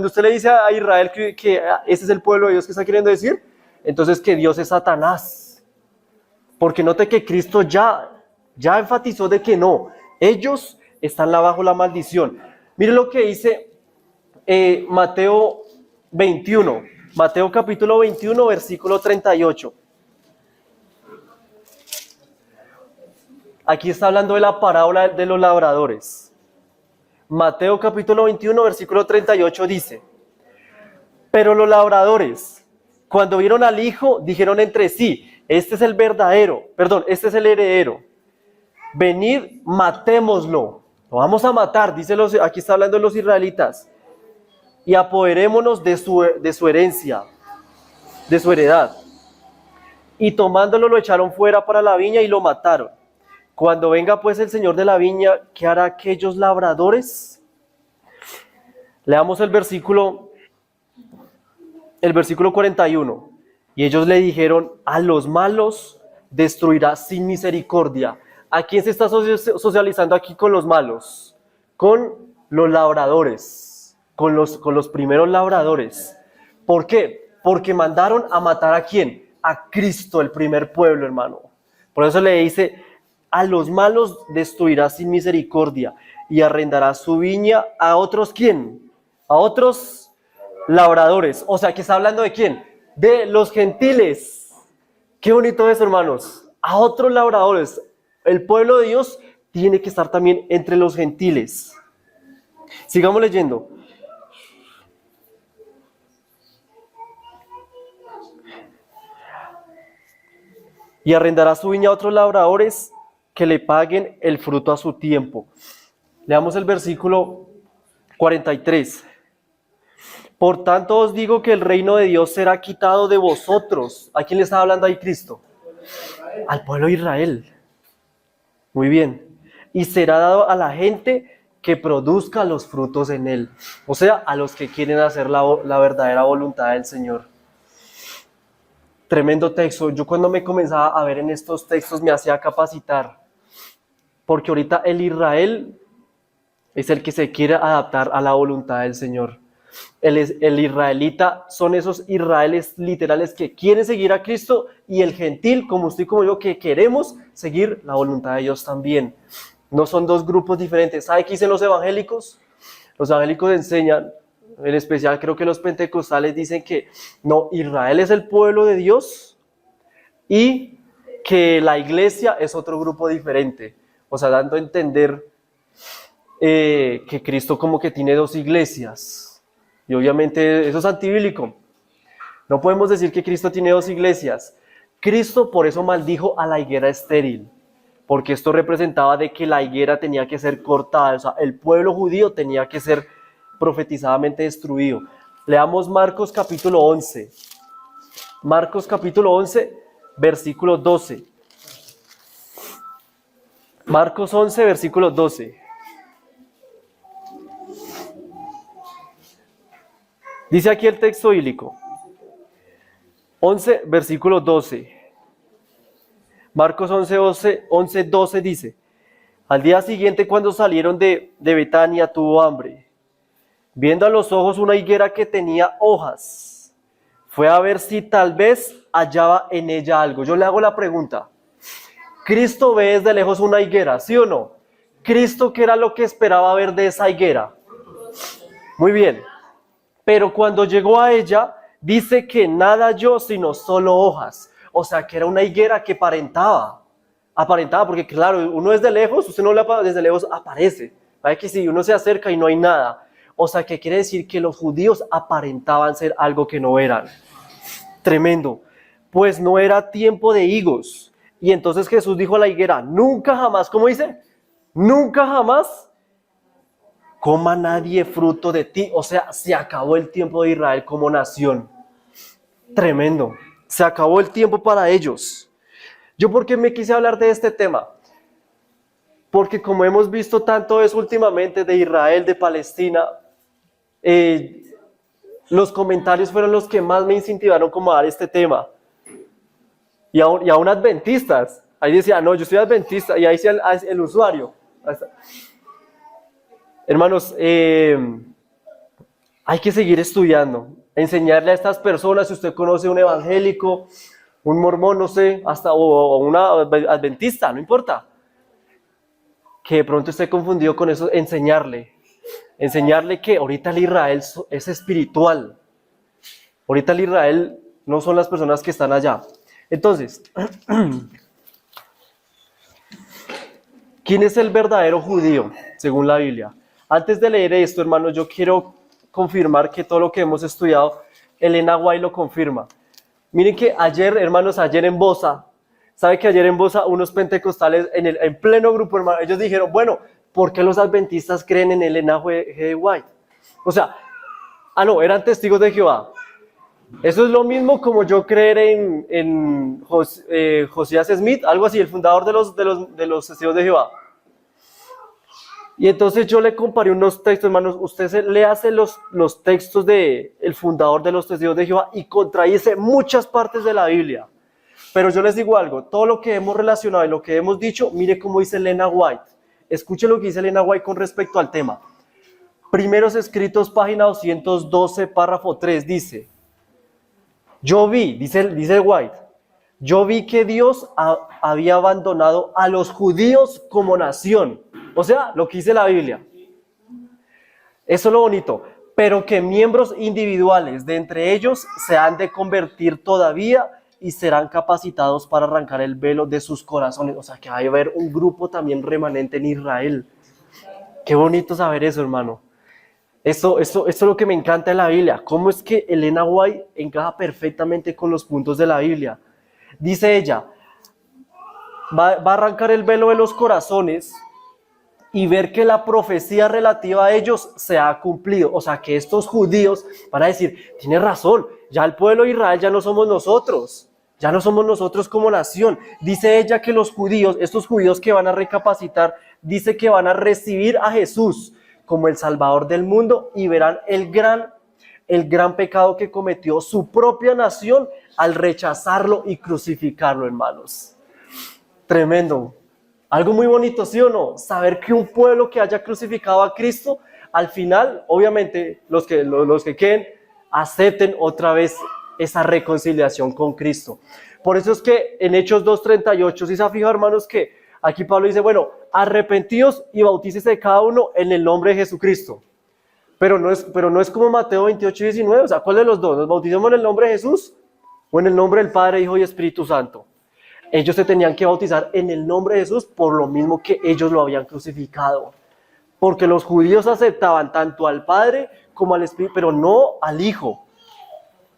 usted le dice a Israel que ese es el pueblo de Dios? ¿Qué está queriendo decir? Entonces, que Dios es Satanás. Porque note que Cristo ya enfatizó de que no. Ellos están bajo la maldición. Mire lo que dice Mateo 21. Mateo capítulo 21, versículo 38. Aquí está hablando de la parábola de los labradores. Mateo capítulo 21, versículo 38 dice: pero los labradores, cuando vieron al hijo, dijeron entre sí, este es el heredero. Venid, matémoslo. Lo vamos a matar, aquí está hablando de los israelitas. Y apoderémonos de su herencia, de su heredad. Y tomándolo lo echaron fuera para la viña y lo mataron. Cuando venga pues el señor de la viña, ¿qué hará aquellos labradores? Leamos el versículo 41. Y ellos le dijeron, a los malos destruirá sin misericordia. ¿A quién se está socializando aquí con los malos? Con los labradores, con los primeros labradores. ¿Por qué? Porque mandaron a matar ¿a quién? A Cristo, el primer pueblo, hermano. Por eso le dice, a los malos destruirá sin misericordia y arrendará su viña a otros, ¿quién? A otros labradores. O sea, que está hablando ¿de quién? De los gentiles. Qué bonito eso, hermanos. A otros labradores. El pueblo de Dios tiene que estar también entre los gentiles. Sigamos leyendo. Y arrendará su viña a otros labradores que le paguen el fruto a su tiempo. Leamos el versículo 43. Por tanto os digo que el reino de Dios será quitado de vosotros. ¿A quién le está hablando ahí Cristo? Al pueblo de Israel. Muy bien. Y será dado a la gente que produzca los frutos en él. O sea, a los que quieren hacer la verdadera voluntad del Señor. Tremendo texto. Yo cuando me comenzaba a ver en estos textos me hacía capacitar. Porque ahorita el Israel es el que se quiere adaptar a la voluntad del Señor. El israelita son esos israeles literales que quieren seguir a Cristo, y el gentil, como usted y como yo, que queremos seguir la voluntad de Dios también. No son dos grupos diferentes. ¿Sabe qué dicen los evangélicos? Los evangélicos enseñan, en especial creo que los pentecostales dicen que no, Israel es el pueblo de Dios y que la iglesia es otro grupo diferente. O sea, dando a entender que Cristo como que tiene dos iglesias. Y obviamente eso es antibíblico. No podemos decir que Cristo tiene dos iglesias. Cristo por eso maldijo a la higuera estéril, porque esto representaba de que la higuera tenía que ser cortada. O sea, el pueblo judío tenía que ser profetizadamente destruido. Leamos Marcos capítulo 11. Marcos capítulo 11, versículo 12. Marcos 11, versículo 12. Dice aquí el texto bíblico. 11, versículo 12. Marcos 11, 12 dice: al día siguiente, cuando salieron de Betania, tuvo hambre. Viendo a los ojos una higuera que tenía hojas, fue a ver si tal vez hallaba en ella algo. Yo le hago la pregunta: ¿Cristo ve desde lejos una higuera, sí o no? ¿Cristo qué era lo que esperaba ver de esa higuera? Muy bien. Pero cuando llegó a ella, dice que nada halló sino solo hojas. O sea, que era una higuera que aparentaba, porque claro, uno desde lejos, usted no le desde lejos aparece. ¿Vale? Que si uno se acerca y no hay nada. O sea, que quiere decir que los judíos aparentaban ser algo que no eran. Tremendo. Pues no era tiempo de higos. Y entonces Jesús dijo a la higuera: nunca jamás, ¿cómo dice? Nunca jamás coma nadie fruto de ti. O sea, se acabó el tiempo de Israel como nación. Tremendo. Se acabó el tiempo para ellos. ¿Yo por qué me quise hablar de este tema? Porque como hemos visto tanto eso últimamente de Israel, de Palestina, los comentarios fueron los que más me incentivaron como a dar este tema. Y aún adventistas. Ahí decía: no, yo soy adventista. Y ahí decía el usuario. Hermanos, hay que seguir estudiando, enseñarle a estas personas, si usted conoce un evangélico, un mormón, no sé, hasta o una adventista, no importa, que de pronto esté confundido con eso, enseñarle que ahorita el Israel es espiritual, ahorita el Israel no son las personas que están allá. Entonces, ¿quién es el verdadero judío según la Biblia? Antes de leer esto, hermanos, yo quiero confirmar que todo lo que hemos estudiado, Elena White lo confirma. Miren que ayer, hermanos, en Bosa, ¿sabe que ayer en Bosa unos pentecostales en pleno grupo, hermano, ellos dijeron: bueno, ¿por qué los adventistas creen en Elena G. White? O sea, no, eran testigos de Jehová. Eso es lo mismo como yo creer en Josías Smith, algo así, el fundador de los testigos de Jehová. Y entonces yo le comparé unos textos, hermanos. Usted le hace los textos del fundador de los testigos de Jehová y contradice muchas partes de la Biblia. Pero yo les digo algo: todo lo que hemos relacionado y lo que hemos dicho, mire cómo dice Elena White. Escuche lo que dice Elena White con respecto al tema. Primeros Escritos, página 212, párrafo 3, dice: yo vi, dice White, yo vi que Dios había abandonado a los judíos como nación. O sea, lo que dice la Biblia. Eso es lo bonito. Pero que miembros individuales de entre ellos se han de convertir todavía y serán capacitados para arrancar el velo de sus corazones. O sea, que va a haber un grupo también remanente en Israel. Qué bonito saber eso, hermano. Esto es lo que me encanta de la Biblia. Cómo es que Elena White encaja perfectamente con los puntos de la Biblia. Dice ella: va a arrancar el velo de los corazones y ver que la profecía relativa a ellos se ha cumplido. O sea, que estos judíos van a decir: tiene razón, ya el pueblo de Israel ya no somos nosotros como nación. Dice ella que los judíos, estos judíos que van a recapacitar, dice que van a recibir a Jesús como el Salvador del mundo y verán el gran pecado que cometió su propia nación al rechazarlo y crucificarlo, hermanos. Tremendo. Algo muy bonito, ¿sí o no? Saber que un pueblo que haya crucificado a Cristo, al final, obviamente, los que queden, acepten otra vez esa reconciliación con Cristo. Por eso es que en Hechos 2:38, si se ha fijado, hermanos, que aquí Pablo dice: bueno, arrepentíos y bautícese cada uno en el nombre de Jesucristo. Pero no es como Mateo 28:19, o sea, ¿cuál de los dos? ¿Nos bautizamos en el nombre de Jesús o en el nombre del Padre, Hijo y Espíritu Santo? Ellos se tenían que bautizar en el nombre de Jesús por lo mismo que ellos lo habían crucificado. Porque los judíos aceptaban tanto al Padre como al Espíritu, pero no al Hijo.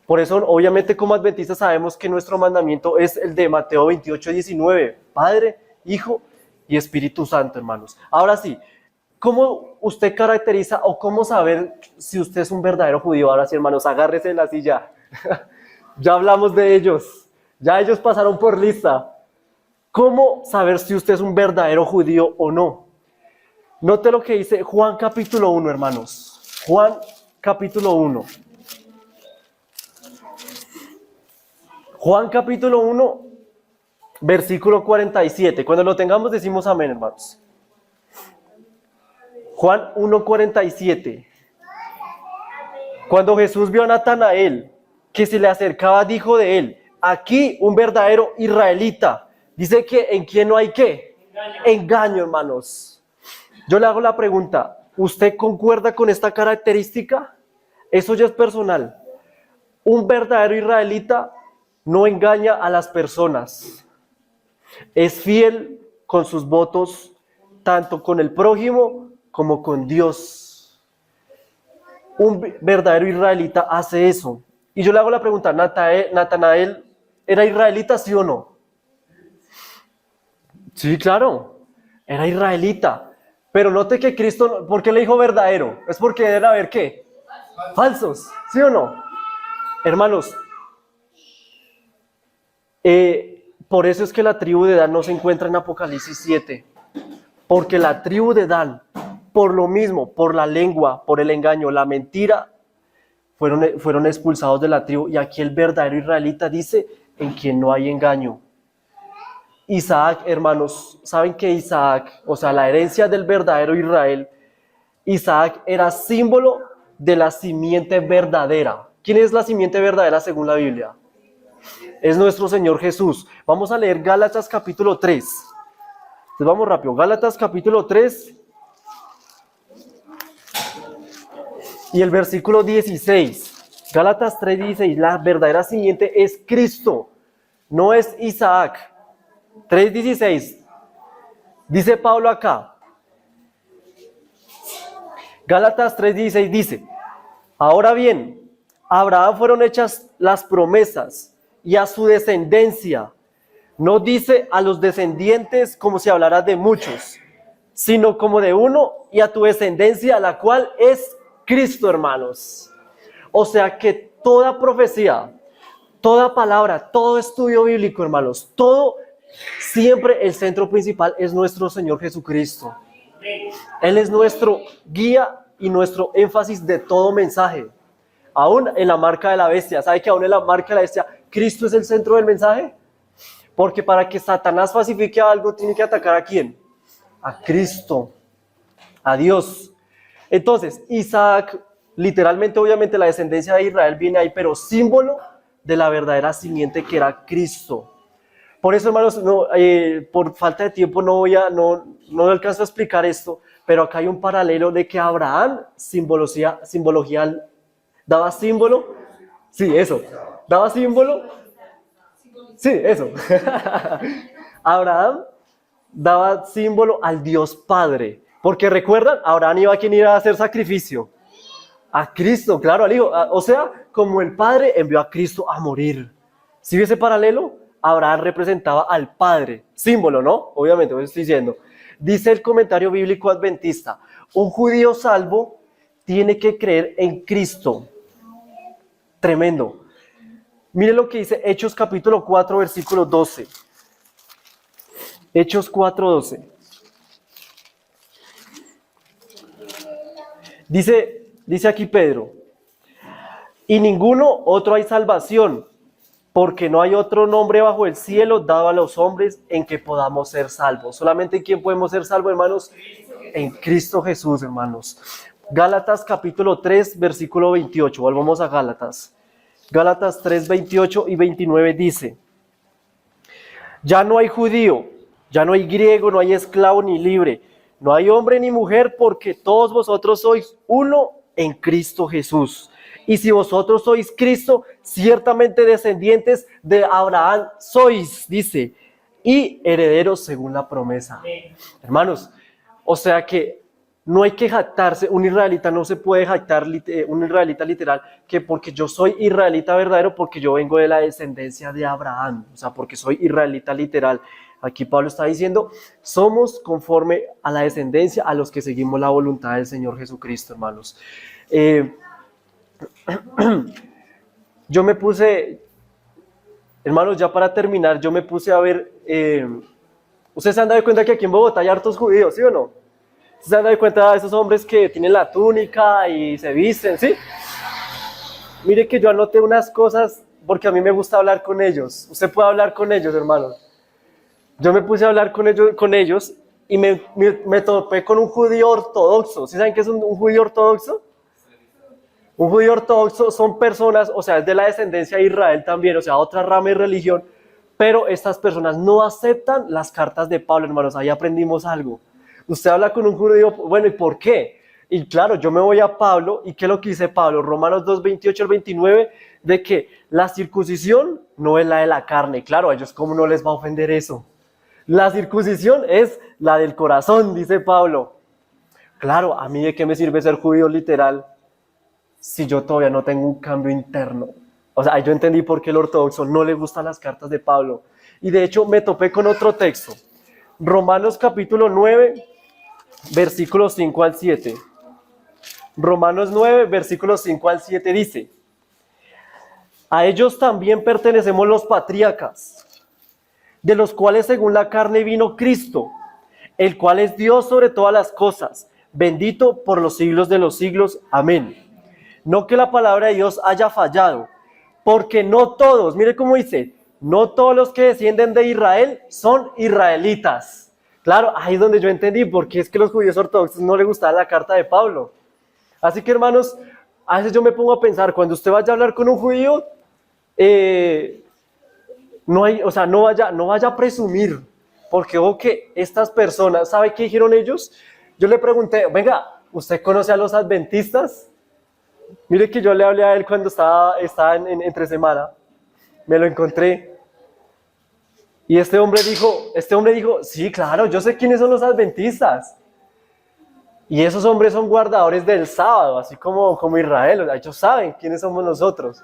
Por eso, obviamente, como adventistas sabemos que nuestro mandamiento es el de Mateo 28:19. Padre, Hijo y Espíritu Santo, hermanos. Ahora sí, ¿cómo usted caracteriza o cómo saber si usted es un verdadero judío? Ahora sí, hermanos, agárrese en la silla. Ya hablamos de ellos. Ya ellos pasaron por lista. ¿Cómo saber si usted es un verdadero judío o no? Note lo que dice Juan capítulo 1, hermanos. Juan capítulo 1. Juan capítulo 1, versículo 47. Cuando lo tengamos decimos amén, hermanos. Juan 1:47. Cuando Jesús vio a Natanael, que se le acercaba, dijo de él: aquí un verdadero israelita. Dice que en quien no hay ¿qué? Engaño, hermanos. Yo le hago la pregunta, ¿usted concuerda con esta característica? Eso ya es personal. Un verdadero israelita no engaña a las personas. Es fiel con sus votos, tanto con el prójimo como con Dios. Un verdadero israelita hace eso. Y yo le hago la pregunta, ¿Natanael era israelita, sí o no? Sí, claro, era israelita. Pero note que Cristo, ¿por qué le dijo verdadero? Es porque deben haber ¿qué? Falsos, ¿sí o no? Hermanos, por eso es que la tribu de Dan no se encuentra en Apocalipsis 7. Porque la tribu de Dan, por lo mismo, por la lengua, por el engaño, la mentira, fueron expulsados de la tribu. Y aquí el verdadero israelita dice: en quien no hay engaño. Isaac, hermanos, ¿saben que Isaac, o sea, la herencia del verdadero Israel, Isaac era símbolo de la simiente verdadera? ¿Quién es la simiente verdadera según la Biblia? Es nuestro Señor Jesús. Vamos a leer Gálatas capítulo 3. Entonces vamos rápido. Gálatas capítulo 3 y el versículo 16. Gálatas 3:16. La verdadera simiente es Cristo, no es Isaac. 3:16. Dice Pablo acá. Gálatas 3:16 dice: ahora bien, a Abraham fueron hechas las promesas y a su descendencia. No dice a los descendientes como si hablara de muchos, sino como de uno, y a tu descendencia, la cual es Cristo, hermanos. O sea que toda profecía, toda palabra, todo estudio bíblico, hermanos, todo, siempre el centro principal es nuestro Señor Jesucristo. Él es nuestro guía y nuestro énfasis de todo mensaje. Aún en la marca de la bestia, ¿sabe que aún en la marca de la bestia Cristo es el centro del mensaje? Porque para que Satanás falsifique algo, tiene que atacar ¿a quién? A Cristo, a Dios. Entonces, Isaac, literalmente, obviamente, la descendencia de Israel viene ahí, pero símbolo de la verdadera simiente que era Cristo. Por eso, hermanos, no, por falta de tiempo no alcanzo a explicar esto, pero acá hay un paralelo de que Abraham simbología daba símbolo, sí, eso, daba símbolo. Sí, eso. Abraham daba símbolo al Dios Padre. Porque recuerdan, Abraham iba a hacer sacrificio. A Cristo, claro, al Hijo. O sea, como el Padre envió a Cristo a morir. ¿Sí ve ese paralelo? Abraham representaba al Padre. Símbolo, ¿no? Obviamente, lo estoy diciendo. Dice el comentario bíblico adventista: un judío salvo tiene que creer en Cristo. Tremendo. Mire lo que dice Hechos capítulo 4, versículo 12. Hechos 4:12. Dice aquí Pedro: y ninguno otro hay salvación, porque no hay otro nombre bajo el cielo dado a los hombres en que podamos ser salvos. ¿Solamente en quién podemos ser salvos, hermanos? En Cristo Jesús, hermanos. Gálatas capítulo 3, versículo 28. Volvamos a Gálatas. Gálatas 3, 28 y 29 dice: ya no hay judío, ya no hay griego, no hay esclavo ni libre, no hay hombre ni mujer, porque todos vosotros sois uno en Cristo Jesús. Y si vosotros sois Cristo, ciertamente descendientes de Abraham sois, dice, y herederos según la promesa. Hermanos, o sea que no hay que jactarse, un israelita no se puede jactar, un israelita literal, que porque yo soy israelita verdadero, porque yo vengo de la descendencia de Abraham, o sea, porque soy israelita literal. Aquí Pablo está diciendo, somos conforme a la descendencia a los que seguimos la voluntad del Señor Jesucristo, hermanos. Yo me puse, hermanos, ya para terminar, yo me puse a ver Ustedes se han dado cuenta que aquí en Bogotá hay hartos judíos, ¿sí o no? ¿Ustedes se han dado cuenta de esos hombres que tienen la túnica y se visten, sí? Mire que yo anoté unas cosas porque a mí me gusta hablar con ellos. Usted puede hablar con ellos, hermanos. Yo me puse a hablar con ellos y me topé con un judío ortodoxo. ¿Sí saben qué es un judío ortodoxo? Un judío ortodoxo son personas, o sea, es de la descendencia de Israel también, o sea, otra rama de religión, pero estas personas no aceptan las cartas de Pablo, hermanos. Ahí aprendimos algo. Usted habla con un judío, bueno, ¿y por qué? Y claro, yo me voy a Pablo, ¿y qué es lo que dice Pablo? Romanos 2, 28 al 29, de que la circuncisión no es la de la carne. Claro, a ellos cómo no les va a ofender eso. La circuncisión es la del corazón, dice Pablo. Claro, ¿a mí de qué me sirve ser judío literal si yo todavía no tengo un cambio interno? O sea, yo entendí por qué el ortodoxo no le gustan las cartas de Pablo. Y de hecho me topé con otro texto. Romanos capítulo 9, versículos 5 al 7. Romanos 9, versículos 5 al 7 dice: a ellos también pertenecemos los patriarcas, de los cuales según la carne vino Cristo, el cual es Dios sobre todas las cosas, bendito por los siglos de los siglos. Amén. No que la palabra de Dios haya fallado, porque no todos, mire cómo dice, no todos los que descienden de Israel son israelitas. Claro, ahí es donde yo entendí por qué es que los judíos ortodoxos no les gustaba la carta de Pablo. Así que, hermanos, a veces yo me pongo a pensar, cuando usted vaya a hablar con un judío, no vaya a presumir, porque ojo que estas personas, ¿sabe qué dijeron ellos? Yo le pregunté, venga, ¿usted conoce a los adventistas? Mire que yo le hablé a él cuando estaba entre semana, me lo encontré, y este hombre dijo, sí, claro, yo sé quiénes son los adventistas. Y esos hombres son guardadores del sábado, así como Israel, o sea, ellos saben quiénes somos nosotros.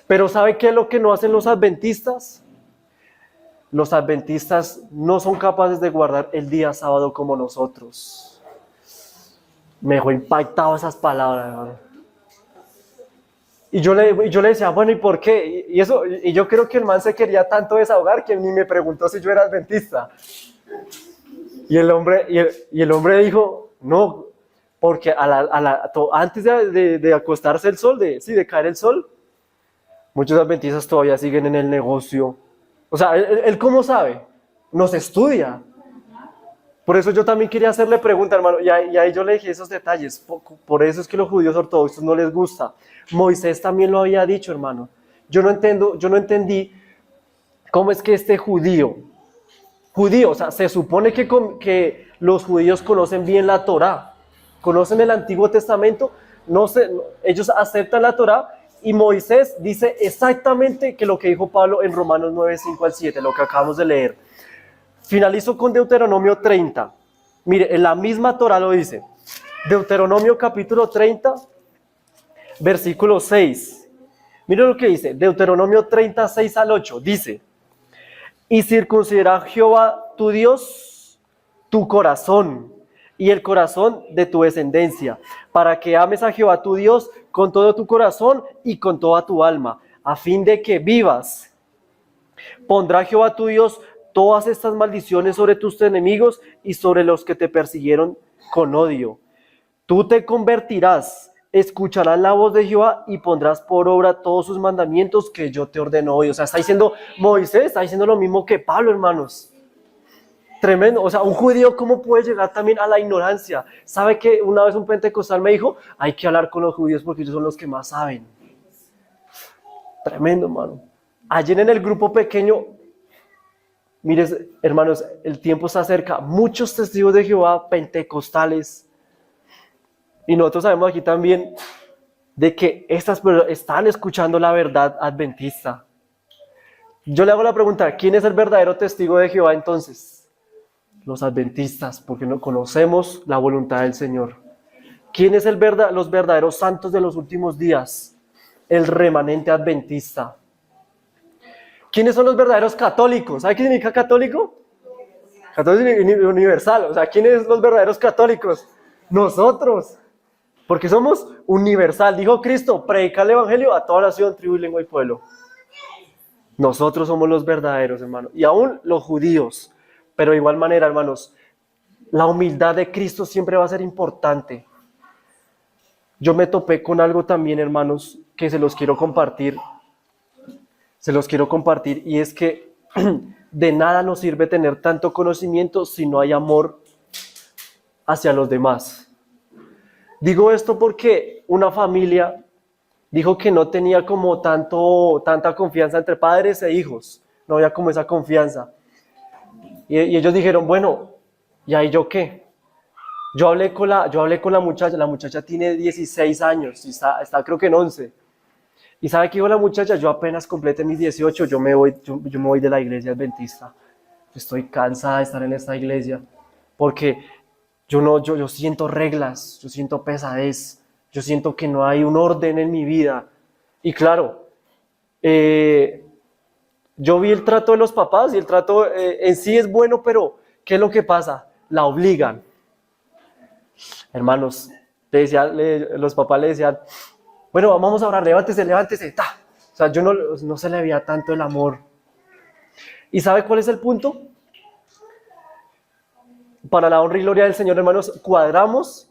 Pero ¿sabe qué es lo que no hacen los adventistas? Los adventistas no son capaces de guardar el día sábado como nosotros. Me dejó impactado esas palabras, hermano. Y yo le decía, bueno, ¿y por qué? Y yo creo que el man se quería tanto desahogar que ni me preguntó si yo era adventista. Y el hombre dijo, no, porque antes de acostarse el sol, de caer el sol, muchos adventistas todavía siguen en el negocio. O sea, ¿él cómo sabe? Nos estudia. Por eso yo también quería hacerle pregunta, hermano, y ahí yo le dije esos detalles. Por eso es que los judíos ortodoxos no les gusta. Moisés también lo había dicho, hermano. Yo no entendí cómo es que este judío, o sea, se supone que los judíos conocen bien la Torá, conocen el Antiguo Testamento, ellos aceptan la Torá, y Moisés dice exactamente que lo que dijo Pablo en Romanos 9, 5 al 7, lo que acabamos de leer. Finalizo con Deuteronomio 30. Mire, en la misma Torá lo dice. Deuteronomio capítulo 30, versículo 6. Mire lo que dice, Deuteronomio 30, 6 al 8. Dice, y circuncidará Jehová tu Dios tu corazón y el corazón de tu descendencia, para que ames a Jehová tu Dios con todo tu corazón y con toda tu alma, a fin de que vivas. Pondrá Jehová tu Dios todas estas maldiciones sobre tus enemigos y sobre los que te persiguieron con odio. Tú te convertirás, escucharás la voz de Jehová y pondrás por obra todos sus mandamientos que yo te ordeno hoy. O sea, está diciendo Moisés, está diciendo lo mismo que Pablo, hermanos. Tremendo. O sea, un judío, ¿cómo puede llegar también a la ignorancia? ¿Sabe que una vez un pentecostal me dijo, hay que hablar con los judíos porque ellos son los que más saben? Tremendo, hermano. Ayer en el grupo pequeño, mire, hermanos, el tiempo está cerca. Muchos testigos de Jehová, pentecostales, y nosotros sabemos aquí también de que estas personas están escuchando la verdad adventista. Yo le hago la pregunta, ¿quién es el verdadero testigo de Jehová entonces? Los adventistas, porque no conocemos la voluntad del Señor. ¿Quién es los verdaderos santos de los últimos días? El remanente adventista. ¿Quiénes son los verdaderos católicos? ¿Sabe qué significa católico? Católico universal. O sea, ¿quiénes son los verdaderos católicos? Nosotros. Porque somos universal. Dijo Cristo, predicar el evangelio a toda nación, tribu, lengua y pueblo. Nosotros somos los verdaderos, hermano. Y aún los judíos. Pero de igual manera, hermanos, la humildad de Cristo siempre va a ser importante. Yo me topé con algo también, hermanos, que se los quiero compartir. Se los quiero compartir, y es que de nada nos sirve tener tanto conocimiento si no hay amor hacia los demás. Digo esto porque una familia dijo que no tenía como tanta confianza entre padres e hijos, no había como esa confianza. Y ellos dijeron, bueno, ¿y ahí yo qué? Yo hablé con la muchacha tiene 16 años y está creo que en 11. ¿Y sabe qué dijo la muchacha? Yo apenas completé mis 18, yo me voy de la iglesia adventista. Estoy cansada de estar en esta iglesia porque yo siento reglas, yo siento pesadez, yo siento que no hay un orden en mi vida. Y claro, yo vi el trato de los papás y el trato en sí es bueno, pero ¿qué es lo que pasa? La obligan. Hermanos, los papás le decían, bueno, vamos a orar, levántese, ta. O sea, yo no se le veía tanto el amor. ¿Y sabe cuál es el punto? Para la honra y gloria del Señor, hermanos, cuadramos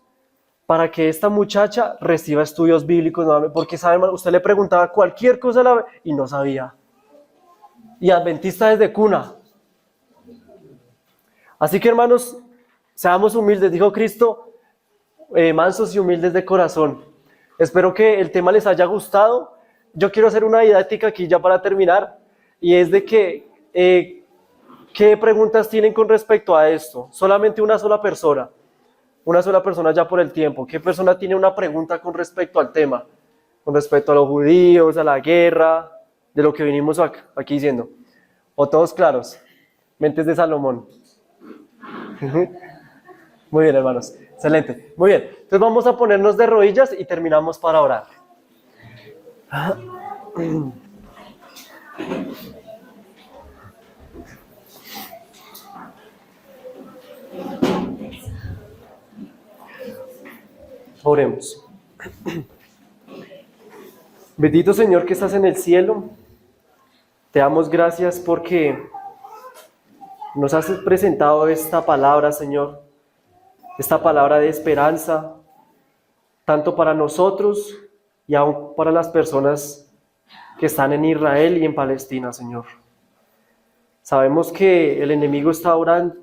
para que esta muchacha reciba estudios bíblicos nuevamente, porque sabe, hermano, usted le preguntaba cualquier cosa y no sabía. Y adventista desde cuna. Así que, hermanos, seamos humildes, dijo Cristo, mansos y humildes de corazón. Espero que el tema les haya gustado. Yo quiero hacer una didáctica aquí ya para terminar, y es de que, ¿qué preguntas tienen con respecto a esto? Solamente una sola persona ya por el tiempo. ¿Qué persona tiene una pregunta con respecto al tema? Con respecto a los judíos, a la guerra, de lo que vinimos aquí diciendo. ¿O todos claros? Mentes de Salomón. Muy bien, hermanos. Excelente. Muy bien. Entonces vamos a ponernos de rodillas y terminamos para orar. Oremos. Bendito Señor que estás en el cielo, te damos gracias porque nos has presentado esta palabra, Señor, esta palabra de esperanza, tanto para nosotros y aún para las personas que están en Israel y en Palestina, Señor. Sabemos que el enemigo está orando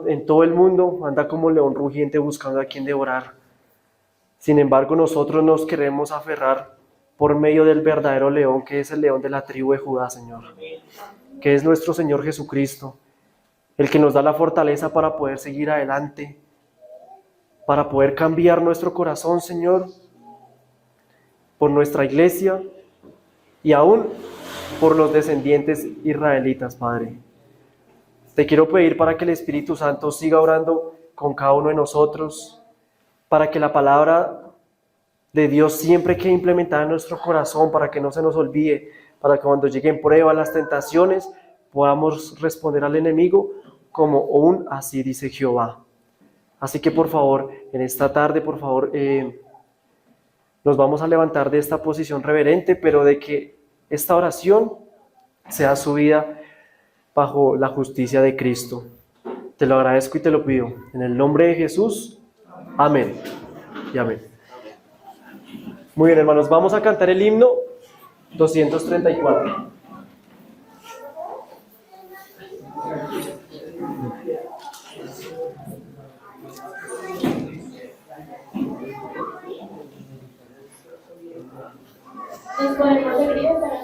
en todo el mundo, anda como león rugiente buscando a quien devorar. Sin embargo, nosotros nos queremos aferrar por medio del verdadero león, que es el león de la tribu de Judá, Señor, que es nuestro Señor Jesucristo, el que nos da la fortaleza para poder seguir adelante, para poder cambiar nuestro corazón, Señor, por nuestra iglesia y aún por los descendientes israelitas, Padre. Te quiero pedir para que el Espíritu Santo siga orando con cada uno de nosotros, para que la palabra de Dios siempre quede implementada en nuestro corazón, para que no se nos olvide, para que cuando lleguen pruebas, las tentaciones, podamos responder al enemigo como un así dice Jehová. Así que por favor, en esta tarde, por favor, nos vamos a levantar de esta posición reverente, pero de que esta oración sea subida bajo la justicia de Cristo. Te lo agradezco y te lo pido. En el nombre de Jesús, amén y amén. Muy bien, hermanos, vamos a cantar el himno 234. Nos ponemos de pie para